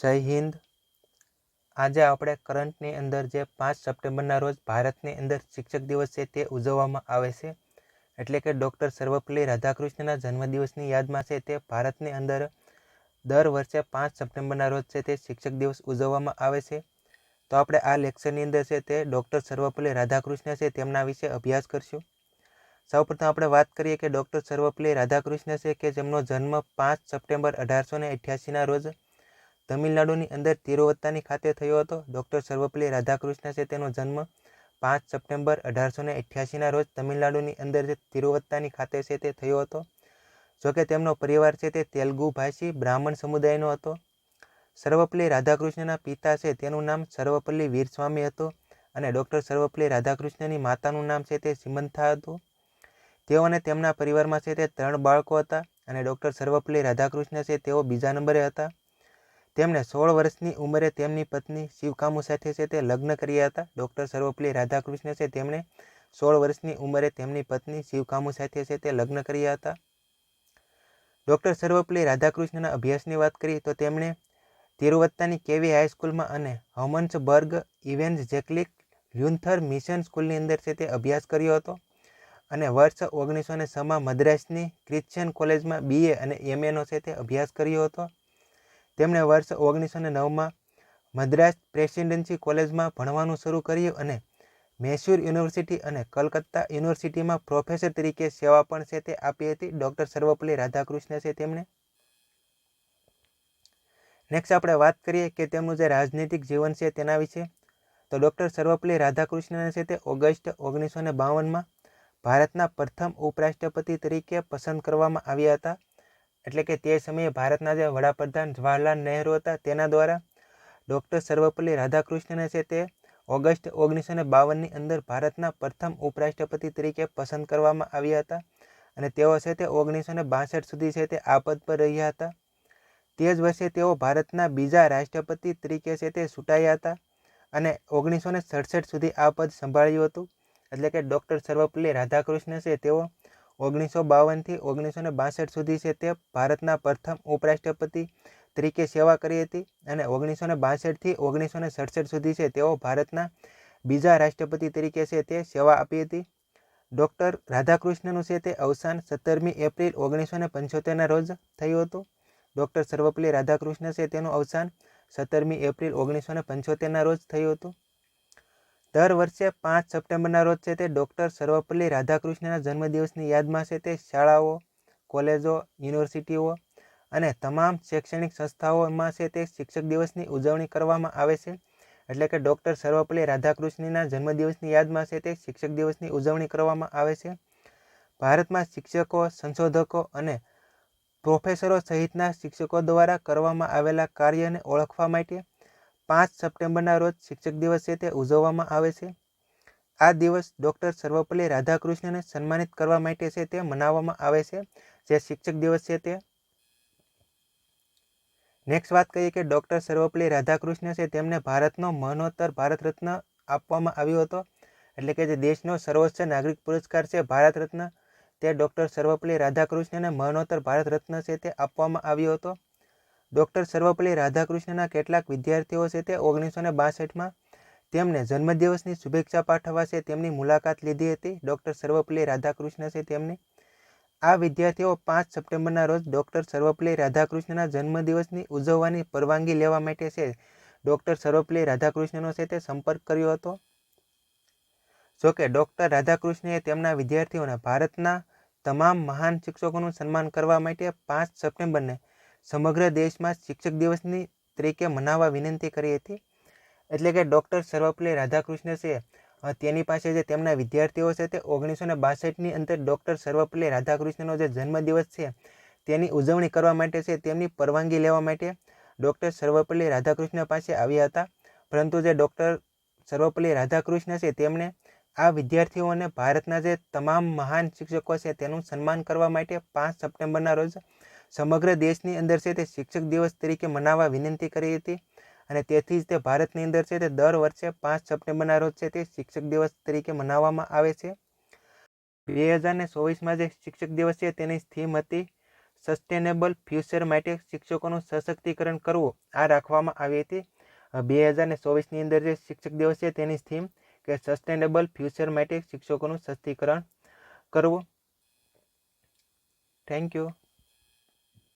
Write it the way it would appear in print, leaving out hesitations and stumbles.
જય હિન્દ। આજે આપણે કરંટની અંદર જે 5 સપ્ટેમ્બરના રોજ ભારતની અંદર શિક્ષક દિવસ છે તે ઉજવવામાં આવે છે, એટલે કે ડૉક્ટર સર્વપલ્લી રાધાકૃષ્ણના જન્મદિવસની યાદમાં છે તે ભારતની અંદર દર વર્ષે 5 સપ્ટેમ્બરના રોજ છે તે શિક્ષક દિવસ ઉજવવામાં આવે છે। તો આપણે આ લેક્ચરની અંદર છે તે ડૉક્ટર સર્વપલ્લી રાધાકૃષ્ણ છે તેમના વિશે અભ્યાસ કરશું। સૌપ્રથમ આપણે વાત કરીએ કે ડૉક્ટર સર્વપલ્લી રાધાકૃષ્ણ છે કે જેમનો જન્મ 5 સપ્ટેમ્બર 1888ના રોજ તમિલનાડુની અંદર તિરુવત્તાની ખાતે થયો હતો। ડૉક્ટર સર્વપલ્લી રાધાકૃષ્ણ છે તેનો જન્મ 5 સપ્ટેમ્બર 1888ના રોજ તમિલનાડુની અંદર જે તિરુવત્તાની ખાતે છે તે થયો હતો। જોકે તેમનો પરિવાર છે તે તેલુગુ ભાષી બ્રાહ્મણ સમુદાયનો હતો। સર્વપલ્લી રાધાકૃષ્ણના પિતા છે તેનું નામ સર્વપલ્લી વીરસ્વામી હતું અને ડૉક્ટર સર્વપલ્લી રાધાકૃષ્ણની માતાનું નામ છે તે સિમંથા હતું। તેઓને તેમના પરિવારમાં છે તે 3 બાળકો હતા અને ડૉક્ટર સર્વપલ્લી રાધાકૃષ્ણ છે તેઓ બીજા નંબરે હતા। તેમણે 16 વર્ષની ઉંમરે તેમની પત્ની શિવકામુ સાથે છે તે લગ્ન કર્યા હતા। ડૉક્ટર સર્વપલ્લી રાધાકૃષ્ણ છે તેમણે 16 વર્ષની ઉંમરે તેમની પત્ની શિવકામુ સાથે છે તે લગ્ન કર્યા હતા। ડૉક્ટર સર્વપલ્લી રાધાકૃષ્ણના અભ્યાસની વાત કરીએ તો તેમણે તિરુવત્તાની કેવી હાઈસ્કૂલમાં અને હમન્સબર્ગ ઇવેન્જેલિકલ લ્યુથર મિશન સ્કૂલની અંદર છે તે અભ્યાસ કર્યો હતો અને વર્ષ 1906માં મદ્રાસની ક્રિશ્ચિયન કોલેજમાં BA અને MAનો છે તે અભ્યાસ કર્યો હતો। તેમણે વર્ષ 1909માં મદ્રાસ પ્રેસિડેન્સી કોલેજમાં ભણવાનું શરૂ કર્યું અને મૈસૂર યુનિવર્સિટી અને કલકત્તા યુનિવર્સિટીમાં પ્રોફેસર તરીકે સેવા પણ છે તે આપી હતી ડૉક્ટર સર્વપલ્લી રાધાકૃષ્ણ છે તેમણે। નેક્સ્ટ આપણે વાત કરીએ કે તેમનું જે રાજનૈતિક જીવન છે તેના વિશે, તો ડૉક્ટર સર્વપલ્લી રાધાકૃષ્ણને છે તે ઓગસ્ટ 1952માં ભારતના પ્રથમ ઉપરાષ્ટ્રપતિ તરીકે પસંદ કરવામાં આવ્યા હતા। એટલે કે તે સમયે ભારતના જે વડાપ્રધાન જવાહરલાલ નહેરુ હતા તેના દ્વારા ડૉક્ટર સર્વપલ્લી રાધાકૃષ્ણને છે તે ઓગસ્ટ 1952ની અંદર ભારતના પ્રથમ ઉપરાષ્ટ્રપતિ તરીકે પસંદ કરવામાં આવ્યા હતા અને તેઓ છે તે 1962 સુધી છે તે આ પદ પર રહ્યા હતા। તે જ વર્ષે તેઓ ભારતના બીજા રાષ્ટ્રપતિ તરીકે છે તે ચૂંટાયા હતા અને 1967 સુધી આ પદ સંભાળ્યું હતું। એટલે કે ડૉક્ટર સર્વપલ્લી રાધાકૃષ્ણ છે તેઓ 1952થી 1962 સુધી છે તે ભારતના પ્રથમ ઉપરાષ્ટ્રપતિ તરીકે સેવા કરી હતી અને 1962થી 1967 સુધી છે તેઓ ભારતના બીજા રાષ્ટ્રપતિ તરીકે છે તે સેવા આપી હતી। ડૉક્ટર રાધાકૃષ્ણનું છે તે અવસાન 17મી એપ્રિલ 1975ના રોજ થયું હતું। ડૉક્ટર સર્વપલ્લી રાધાકૃષ્ણ છે તેનું અવસાન 17મી એપ્રિલ 1975ના રોજ થયું હતું। દર વર્ષે 5 સપ્ટેમ્બરના રોજ છે તે ડૉક્ટર સર્વપલ્લી રાધાકૃષ્ણના જન્મદિવસની યાદમાં છે તે શાળાઓ, કોલેજો, યુનિવર્સિટીઓ અને તમામ શૈક્ષણિક સંસ્થાઓમાં છે તે શિક્ષક દિવસની ઉજવણી કરવામાં આવે છે। એટલે કે ડૉક્ટર સર્વપલ્લી રાધાકૃષ્ણના જન્મદિવસની યાદમાં છે તે શિક્ષક દિવસની ઉજવણી કરવામાં આવે છે। ભારતમાં શિક્ષકો, સંશોધકો અને પ્રોફેસરો સહિતના શિક્ષકો દ્વારા કરવામાં આવેલા કાર્યને ઓળખવા માટે 5 સપ્ટેમ્બરના રોજ શિક્ષક દિવસ છે તે ઉજવવામાં આવે છે। આ દિવસ ડૉક્ટર સર્વપલ્લી રાધાકૃષ્ણને સન્માનિત કરવા માટે છે તે મનાવવામાં આવે છે, જે શિક્ષક દિવસ છે તે। નેક્સ્ટ વાત કરીએ કે ડૉક્ટર સર્વપલ્લી રાધાકૃષ્ણ છે તેમને ભારતનો મરણોત્તર ભારત રત્ન આપવામાં આવ્યો હતો। એટલે કે જે દેશનો સર્વોચ્ચ નાગરિક પુરસ્કાર છે ભારત રત્ન, તે ડૉક્ટર સર્વપલ્લી રાધાકૃષ્ણને મરણોત્તર ભારત રત્ન છે તે આપવામાં આવ્યો હતો। ડૉક્ટર સર્વપલ્લી રાધાકૃષ્ણના કેટલાક વિદ્યાર્થીઓ છે તે 1962માં તેમને જન્મદિવસની શુભેચ્છા પાઠવવા છે તેમની મુલાકાત લીધી હતી ડૉક્ટર સર્વપલ્લી રાધાકૃષ્ણ છે તેમની। આ વિદ્યાર્થીઓ 5 સપ્ટેમ્બરના રોજ ડૉક્ટર સર્વપલ્લી રાધાકૃષ્ણના જન્મદિવસની ઉજવવાની પરવાનગી લેવા માટે છે ડૉક્ટર સર્વપલ્લી રાધાકૃષ્ણનો છે તે સંપર્ક કર્યો હતો। જોકે ડૉક્ટર રાધાકૃષ્ણએ તેમના વિદ્યાર્થીઓને ભારતના તમામ મહાન શિક્ષકોનું સન્માન કરવા માટે 5 સપ્ટેમ્બરને સમગ્ર દેશમાં શિક્ષક દિવસની તરીકે મનાવવા વિનંતી કરી હતી। એટલે કે ડૉક્ટર સર્વપલ્લી રાધાકૃષ્ણ છે તેની પાસે જે તેમના વિદ્યાર્થીઓ છે તે 1962ની અંદર ડૉક્ટર સર્વપલ્લી રાધાકૃષ્ણનો જે જન્મદિવસ છે તેની ઉજવણી કરવા માટે છે તેમની પરવાનગી લેવા માટે ડૉક્ટર સર્વપલ્લી રાધાકૃષ્ણ પાસે આવ્યા હતા, પરંતુ જે ડૉક્ટર સર્વપલ્લી રાધાકૃષ્ણ છે તેમણે આ વિદ્યાર્થીઓને ભારતના જે તમામ મહાન શિક્ષકો છે તેનું સન્માન કરવા માટે 5 સપ્ટેમ્બરના રોજ સમગ્ર દેશની અંદર છે તે શિક્ષક દિવસ તરીકે મનાવવા વિનંતી કરી હતી અને તેથી જ તે ભારતની અંદર છે તે દર વર્ષે 5 સપ્ટેમ્બરના રોજ છે તે શિક્ષક દિવસ તરીકે મનાવવામાં આવે છે। 2024માં જે શિક્ષક દિવસ છે તેની થીમ હતી સસ્ટેનેબલ ફ્યુચર માટે શિક્ષકોનું સશક્તિકરણ કરવું આ રાખવામાં આવી હતી. 2024ની અંદર જે શિક્ષક દિવસ છે તેની થીમ કે સસ્ટેનેબલ ફ્યુચર માટે શિક્ષકોનું સશક્તિકરણ કરવું. Thank you.